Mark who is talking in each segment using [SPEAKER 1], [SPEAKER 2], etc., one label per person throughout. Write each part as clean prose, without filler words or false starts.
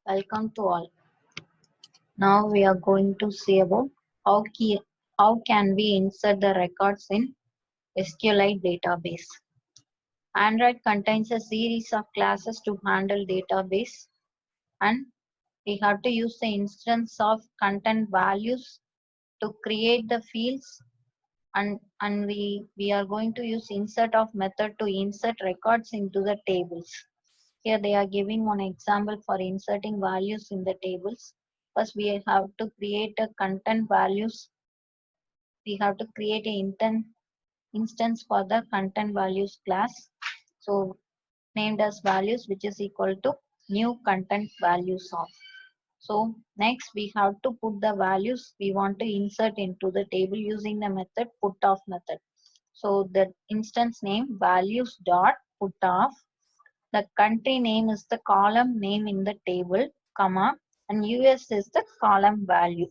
[SPEAKER 1] Welcome to all. Now we are going to see about how can we insert the records in SQLite database. Android contains a series of classes to handle database, and we have to use the instance of content values to create the fields, and we are going to use insert of method to insert records into the tables. Here they are giving one example for inserting values in the tables. First, we have to create a content values. We have to create an instance for the content values class. So named as values, which is equal to new content values of. So next we have to put the values we want to insert into the table using the method put off method. So the instance name values dot put off. The country name is the column name in the table, comma, and US is the column value.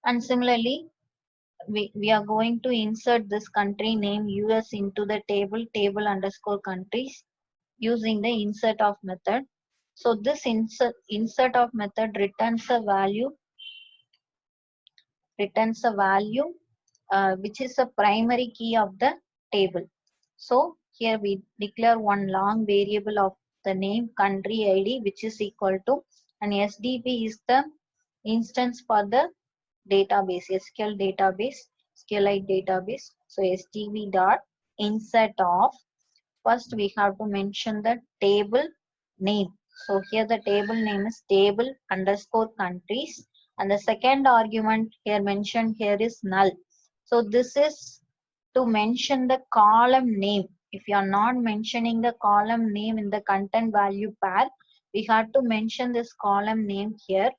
[SPEAKER 1] And similarly, we are going to insert this country name US into the table underscore countries using the insert of method. So this insert of method returns a value which is a primary key of the table. So here we declare one long variable of the name country ID, which is equal to, and SDP is the instance for the database, SQLite database. So SDP dot insert of, first we have to mention the table name. So here the table name is table underscore countries, and the second argument here mentioned here is null. So this is to mention the column name. If you are not mentioning the column name in the content value pair, we have to mention this column name here.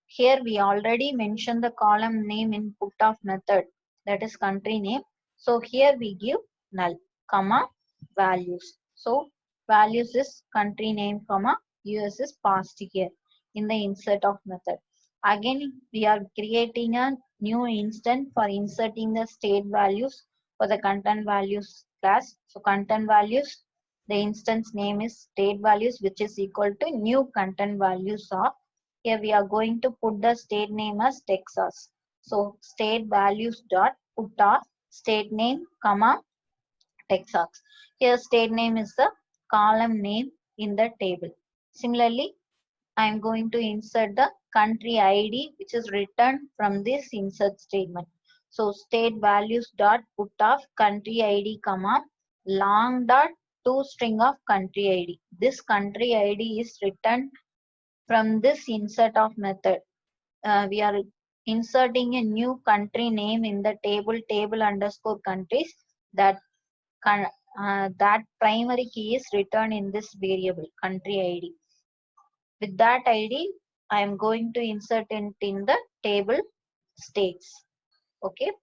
[SPEAKER 1] Here we already mentioned the column name in put off method, that is country name. So here we give null, comma, values. So values is country name, comma, US is passed here in the insert of method. Again, we are creating a new instance for inserting the state values for the content values class. So content values, the instance name is state values, which is equal to new content values of. Here we are going to put the state name as Texas. So state values dot put off state name, comma, Texas. Here state name is the column name in the table. Similarly, I am going to insert the country ID, which is returned from this insert statement. So state values dot put off country ID, comma, long dot toString of country ID. This country ID is returned from this insert of method. We are inserting a new country name in the table underscore countries. That that primary key is returned in this variable country ID. With that ID, I am going to insert it in the table states. Okay.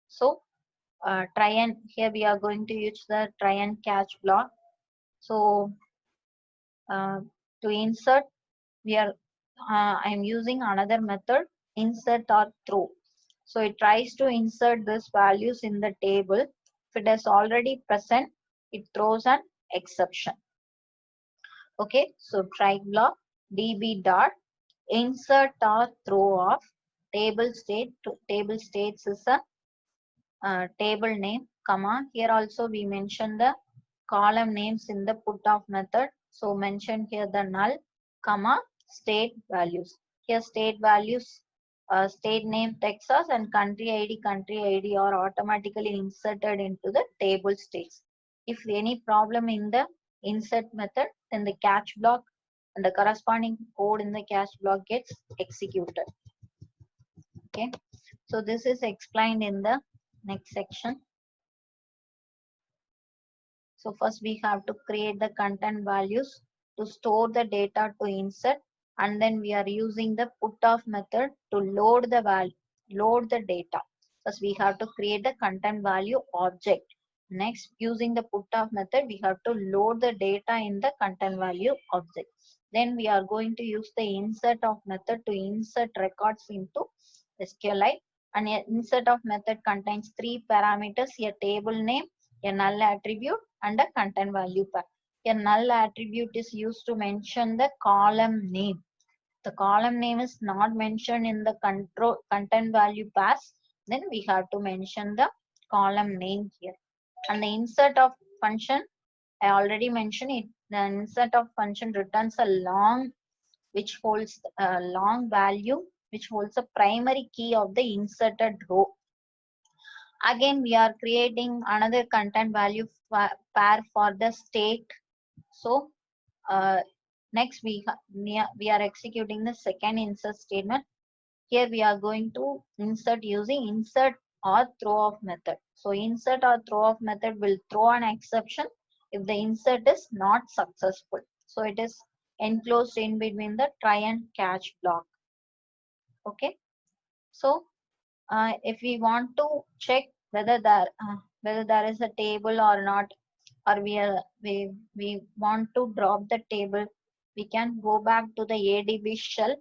[SPEAKER 1] So try and here we are going to use the try and catch block. So to insert, we are I am using another method, insert or throw. So it tries to insert these values in the table. If it is already present, it throws an exception. Okay, so try block db dot insert or throw of table state. Table states is a table name, comma. Here also we mention the column names in the put off method. So mention here the null, comma, state values. Here state values, state name Texas and country ID are automatically inserted into the table states. If any problem in the insert method, then the catch block and the corresponding code in the catch block gets executed. Okay, so this is explained in the next section. So first we have to create the content values to store the data to insert, and then we are using the put off method to load the data. First we have to create the content value object. Next, using the put off method, we have to load the data in the content value object. Then we are going to use the insert of method to insert records into SQLite. And a insert of method contains three parameters: a table name, a null attribute, and a content value pair. A null attribute is used to mention the column name. The column name is not mentioned in the content value pass, then we have to mention the column name here. And the insert of function, I already mentioned it. The insert of function returns a long which holds a long value which holds a primary key of the inserted row. Again, we are creating another content value pair for the state. So next we are executing the second insert statement. Here we are going to insert using insert or throw off method. So insert or throw off method will throw an exception if the insert is not successful. So it is enclosed in between the try and catch block. Okay. So if we want to check whether there is a table or not, or we want to drop the table, we can go back to the ADB shell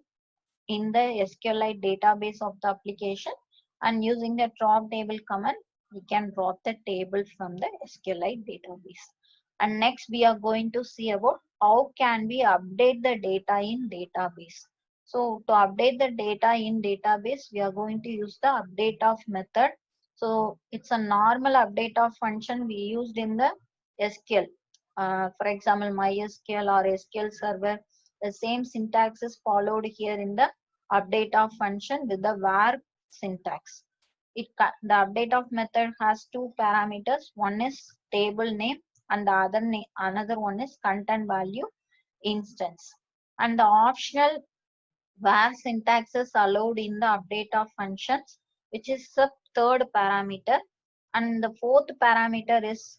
[SPEAKER 1] in the SQLite database of the application, and using the drop table command, we can drop the table from the SQLite database. And next we are going to see about how can we update the data in database. So to update the data in database, we are going to use the update of method. So it's a normal update of function we used in the SQL. For example, MySQL or SQL Server, the same syntax is followed here in the update of function with the var syntax. The update of method has two parameters. One is table name and the another one is content value instance. And the optional var syntax is allowed in the update of functions, which is the third parameter. And the fourth parameter is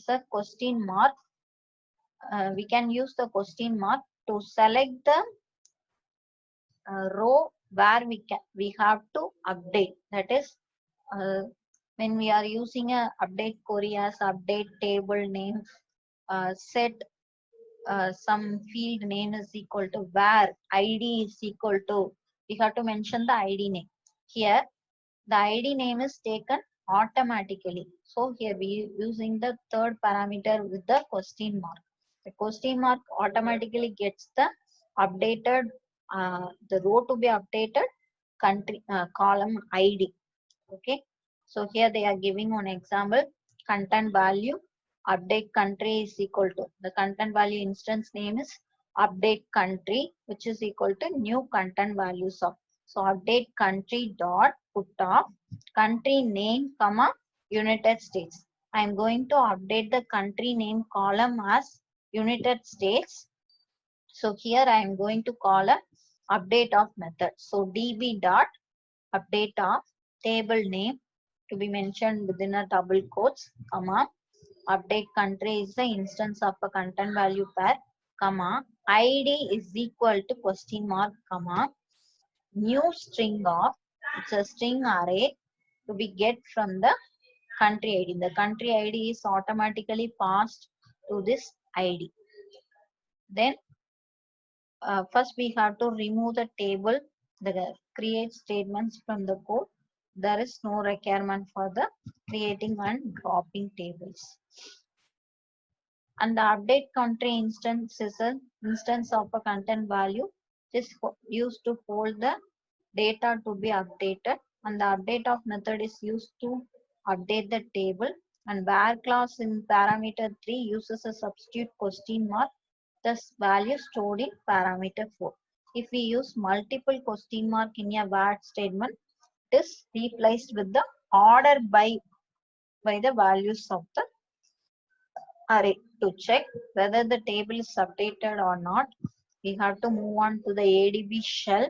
[SPEAKER 1] a question mark. We can use the question mark to select the row where we have to update. That is, when we are using a update query as update table name, set some field name is equal to where id is equal to, we have to mention the id name. Here the id name is taken automatically. So here we using the third parameter with the question mark. The question mark automatically gets the updated the row to be updated country column id. Okay. So here they are giving one example. Content value update country is equal to, the content value instance name is update country, which is equal to new content values of. So update country dot put of country name comma United States. I am going to update the country name column as United States. So here I am going to call a update of method. So db dot update of table name to be mentioned within a double quotes, comma, update country is the instance of a content value pair, comma, id is equal to question mark, comma, new string of, it's a string array to be get from the country id. The country id is automatically passed to this id. Then first we have to remove the table, the create statements from the code. There is no requirement for the creating and dropping tables. And the update country instance is an instance of a content value is used to hold the data to be updated, and the update of method is used to update the table. And var class in parameter 3 uses a substitute question mark, thus value stored in parameter 4. If we use multiple question mark in a var statement, it is replaced with the order by the values of the array. To check whether the table is updated or not, we have to move on to the ADB shell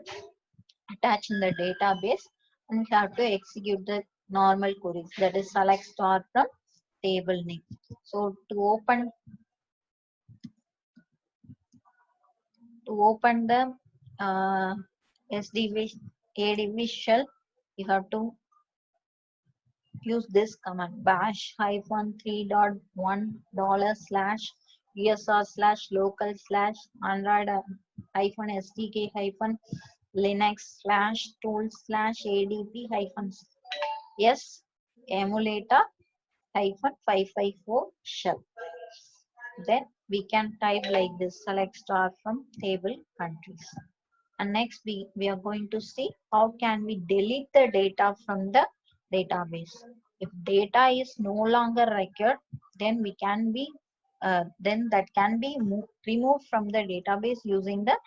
[SPEAKER 1] attached in the database, and we have to execute the normal queries, that is select star from table name. So to open the SDB ADB shell, you have to use this command bash -3.1$/usr/local/android -linux/tool/adp-s emulator -554 shell. Then we can type like this, select star from table countries. And next we are going to see how can we delete the data from the database. If data is no longer required, then we can be then that can be removed from the database using the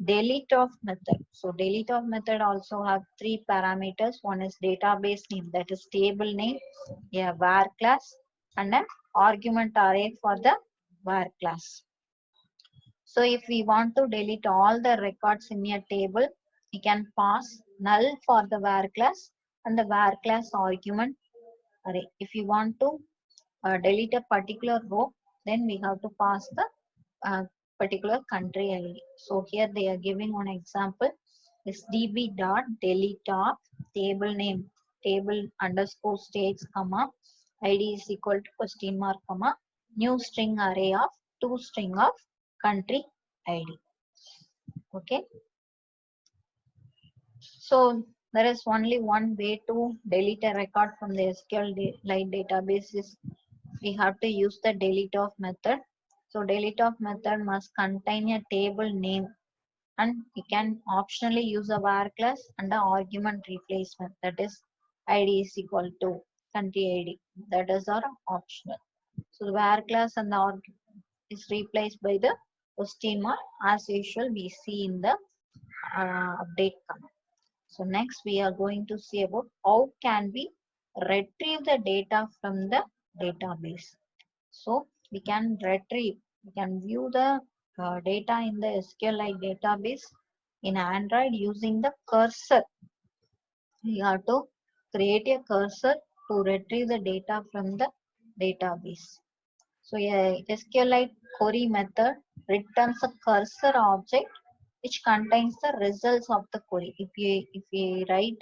[SPEAKER 1] delete of method. So delete of method also have three parameters. One is database name, that is table name, a var class, and an argument array for the var class. So if we want to delete all the records in a table, we can pass null for the var class and the var class argument array. If you want to delete a particular row, then we have to pass the particular country ID. So here they are giving one example is db dot delete of table name, table underscore states comma id is equal to question mark comma new string array of two string of country ID. Okay. So there is only one way to delete a record from the SQLite database is we have to use the delete of method. So delete of method must contain a table name, and we can optionally use a var class and the argument replacement, that is id is equal to country ID. That is our optional. So the var class and the argument is replaced by the question mark as usual we see in the update command. So next we are going to see about how can we retrieve the data from the database. So we can retrieve, we can view the data in the SQLite database in Android using the cursor. We have to create a cursor to retrieve the data from the database. So a SQLite query method returns a cursor object which contains the results of the query. If you write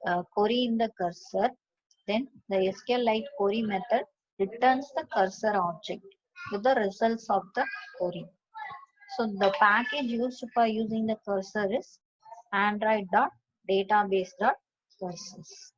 [SPEAKER 1] a query in the cursor, then the SQLite query method returns the cursor object with the results of the query. So the package used for using the cursor is android.database.cursors.